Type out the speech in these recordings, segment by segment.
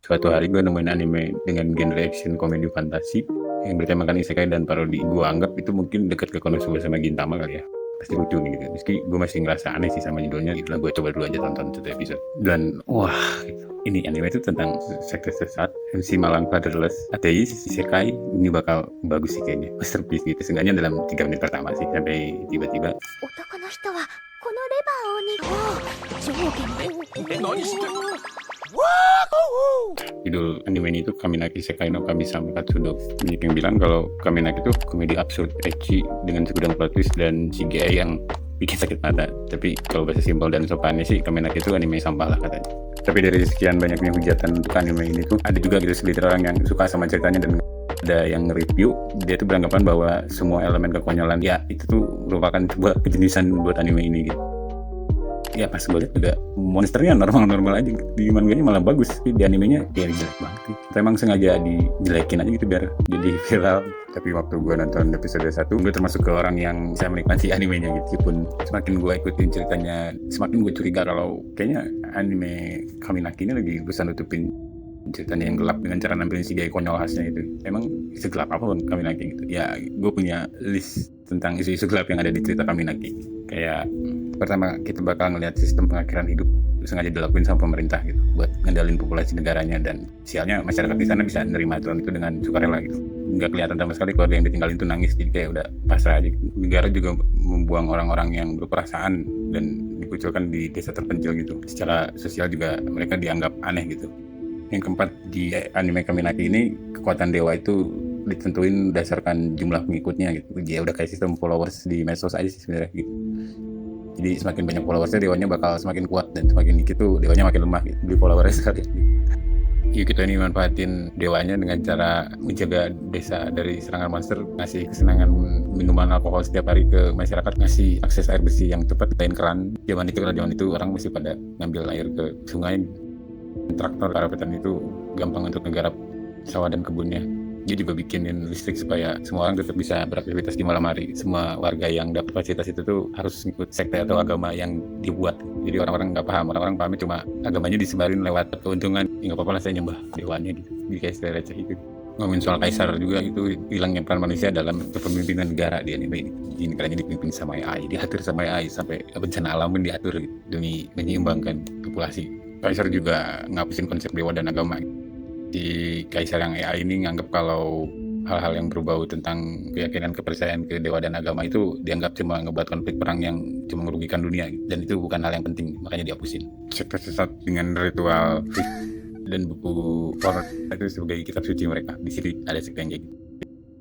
Suatu hari gue nemuin anime dengan genre action komedi fantasi yang bertemakan isekai dan parodi. Gue anggap itu mungkin dekat ke Konosuba sama Gintama kali ya. Pasti lucu nih gitu. Meski gue masih ngerasa aneh sih sama judulnya, itulah gue coba dulu aja tonton satu episode. Dan wah, gitu. Ini anime itu tentang sekte sesat, MC Malang Fatherless, ateis, isekai. Ini bakal bagus sih kayaknya, masterpiece gitu. Seenggaknya dalam 3 menit pertama sih, sampai tiba-tiba 男の人はこのレバーを握る。上下に。何して。judul anime ini tuh Kaminaki Sekai no Kami-sama Katsudo. Banyak yang bilang kalau Kaminaki itu komedi absurd, ecchi dengan segudang plot twist dan CGI yang bikin sakit mata. Tapi kalau bahasa simpel dan sopannya sih Kaminaki itu anime sampah lah katanya. Tapi dari sekian banyaknya hujatan untuk anime ini tuh ada juga gitu segelintir orang yang suka sama ceritanya, dan ada yang review dia tuh beranggapan bahwa semua elemen kekonyolan ya itu tuh merupakan sebuah kejeniusan buat anime ini gitu. Ya pas gue liat juga monsternya normal-normal aja, di manganya malah bagus, tapi di animenya ya jelek banget sih. Kita emang sengaja dijelekin aja gitu biar jadi viral. Tapi waktu gue nonton episode 1, gue termasuk ke orang yang bisa menikmati animenya gitu. Meskipun semakin gue ikutin ceritanya, semakin gue curiga kalau kayaknya anime Kaminaki ini lagi berusaha nutupin ceritanya yang gelap dengan cara nampilin CGI konyol khasnya itu. Emang segelap apa Kaminaki gitu? Ya gue punya list tentang isu-isu gelap yang ada di cerita Kaminaki. Kayak pertama kita bakal ngelihat sistem pengakhiran hidup sengaja dilakuin sama pemerintah gitu buat ngendalin populasi negaranya, dan sialnya masyarakat di sana bisa nerima aturan itu dengan sukarela gitu. Nggak kelihatan sama sekali keluarga yang ditinggalin tuh nangis, jadi kayak udah pasrah aja. Negara juga membuang orang-orang yang berperasaan dan dikucilkan di desa terpencil gitu. Secara sosial juga mereka dianggap aneh gitu. Yang keempat, di anime Kaminaki ini kekuatan dewa itu ditentuin berdasarkan jumlah pengikutnya gitu. Ya udah kayak sistem followers di medsos aja sih sebenarnya gitu. Jadi semakin banyak followersnya dewanya bakal semakin kuat, dan semakin dikit tuh dewanya makin lemah gitu. Beli followersnya sekali. Yuk kita ini manfaatin dewanya dengan cara menjaga desa dari serangan monster, ngasih kesenangan minuman alkohol setiap hari ke masyarakat, ngasih akses air bersih yang cepat, lain keran. Zaman itu orang mesti pada ngambil air ke sungai. Traktor para petani itu gampang untuk menggarap sawah dan kebunnya. Dia juga bikinin listrik supaya semua orang tetap bisa beraktivitas di malam hari. Semua warga yang dapat fasilitas itu tuh harus ngikut sekte atau agama yang dibuat. Jadi orang-orang nggak paham, orang-orang pahamnya cuma agamanya disebarin lewat keuntungan. Ya nggak apa-apa lah saya nyembah dewanya gitu. Jadi kayak istilah receh itu. Ngomongin soal kaisar juga, itu hilangnya peran manusia dalam kepemimpinan negara di anime ini. Jadi negaranya dipimpin sama AI, diatur sama AI sampai bencana alam pun diatur gitu, demi menyeimbangkan populasi. Kaisar juga ngapusin konsep dewa dan agama. Di kaisar yang AI ini nganggap kalau hal-hal yang berbau tentang keyakinan, kepercayaan ke dewa dan agama itu dianggap cuma ngebuat konflik perang yang cuma merugikan dunia, dan itu bukan hal yang penting, makanya dihapusin. Sekte sesat dengan ritual dan buku horor itu sebagai kitab suci mereka. Di sini ada sekte yang kayak gitu.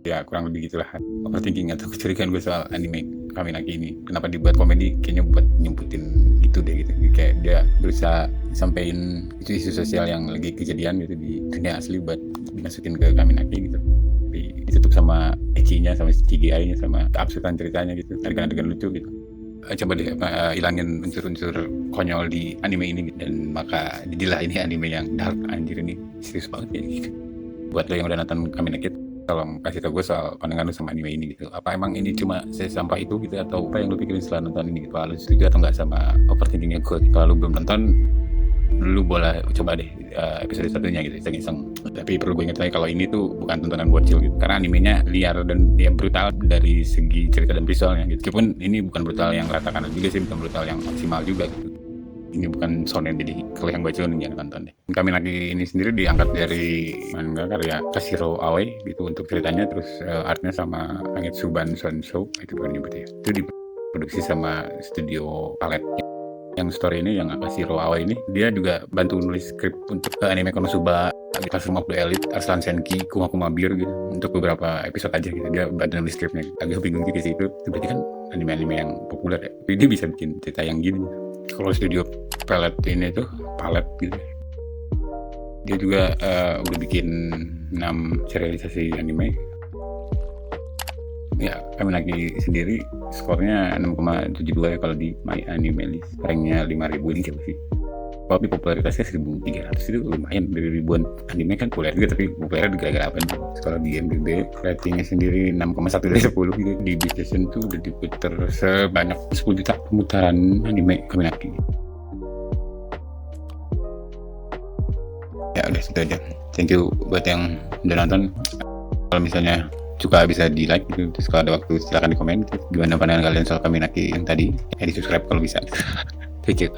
Ya kurang lebih gitulah overthinking atau kecurigaan gue soal anime Kaminaki ini. Kenapa dibuat komedi? Kayaknya buat nyemputin itu deh gitu. Kayak dia berusaha sampein isu-isu sosial yang lagi kejadian gitu di dunia asli buat dimasukin ke Kaminaki gitu. Tapi ditutup sama ecchi-nya, sama CGI-nya, sama keabsurdan ceritanya gitu. Adegan-adegan lucu gitu. Coba deh hilangin unsur-unsur konyol di anime ini gitu. Dan maka jadilah ini anime yang dark, anjir ini serius banget ya gitu. Buat lo yang udah nonton Kaminaki, tolong kasih tau gue soal pandangan lu sama anime ini gitu. Apa emang ini cuma sesampah itu gitu, atau apa yang lu pikirin setelah nonton ini gitu? Lu setuju atau nggak sama overthinkingnya gue? Kalau lu belum nonton, lu boleh coba deh episode satunya gitu, iseng-iseng. Tapi perlu gue ingat lagi kalau ini tuh bukan tontonan bocil gitu, karena animenya liar dan ya brutal dari segi cerita dan visualnya gitu. Meskipun ini bukan brutal yang rata kanan juga sih, bukan brutal yang maksimal juga gitu. Ini bukan shonen, jadi kalau yang baca jangan nonton deh. Kaminaki ini sendiri diangkat dari manga karya Kashiro Aoi gitu untuk ceritanya, terus artnya sama Angitsuban Shoujo, itu bukan nyebutnya. Itu diproduksi sama studio Palet. Yang story ini, yang Kashiro Aoi ini, dia juga bantu nulis skrip untuk anime Konosuba, Classroom of the Elite, Arslan Senki, Kuma Kuma Beer gitu. Untuk beberapa episode aja gitu, dia bantu nulis skripnya. Agak bingung juga sih itu berarti kan anime-anime yang populer ya. Tapi dia bisa bikin cerita yang gini. Kalau studio Palet ini tuh Palet gitu, dia juga udah bikin 6 serialisasi anime. Ya Kaminaki sendiri skornya 6,72 ya kalau di My Anime List. Ranknya 5.000 ini siapa sih? Tapi popularitasnya 1.300 itu lumayan. Dari ribuan anime kan populer juga, tapi populernya gara-gara apa nih? Kalau di IMDb ratingnya sendiri 6,1 dari 10 gitu. Di Bistation tuh udah diputer sebanyak 10 juta pemutaran anime Kaminaki. Ya Ya udah situ aja. Thank you buat yang udah nonton. Kalau misalnya suka bisa di like gitu, terus kalau ada waktu silakan di komen gitu. Gimana pandangan kalian soal Kaminaki yang tadi, di subscribe kalau bisa. Thank you.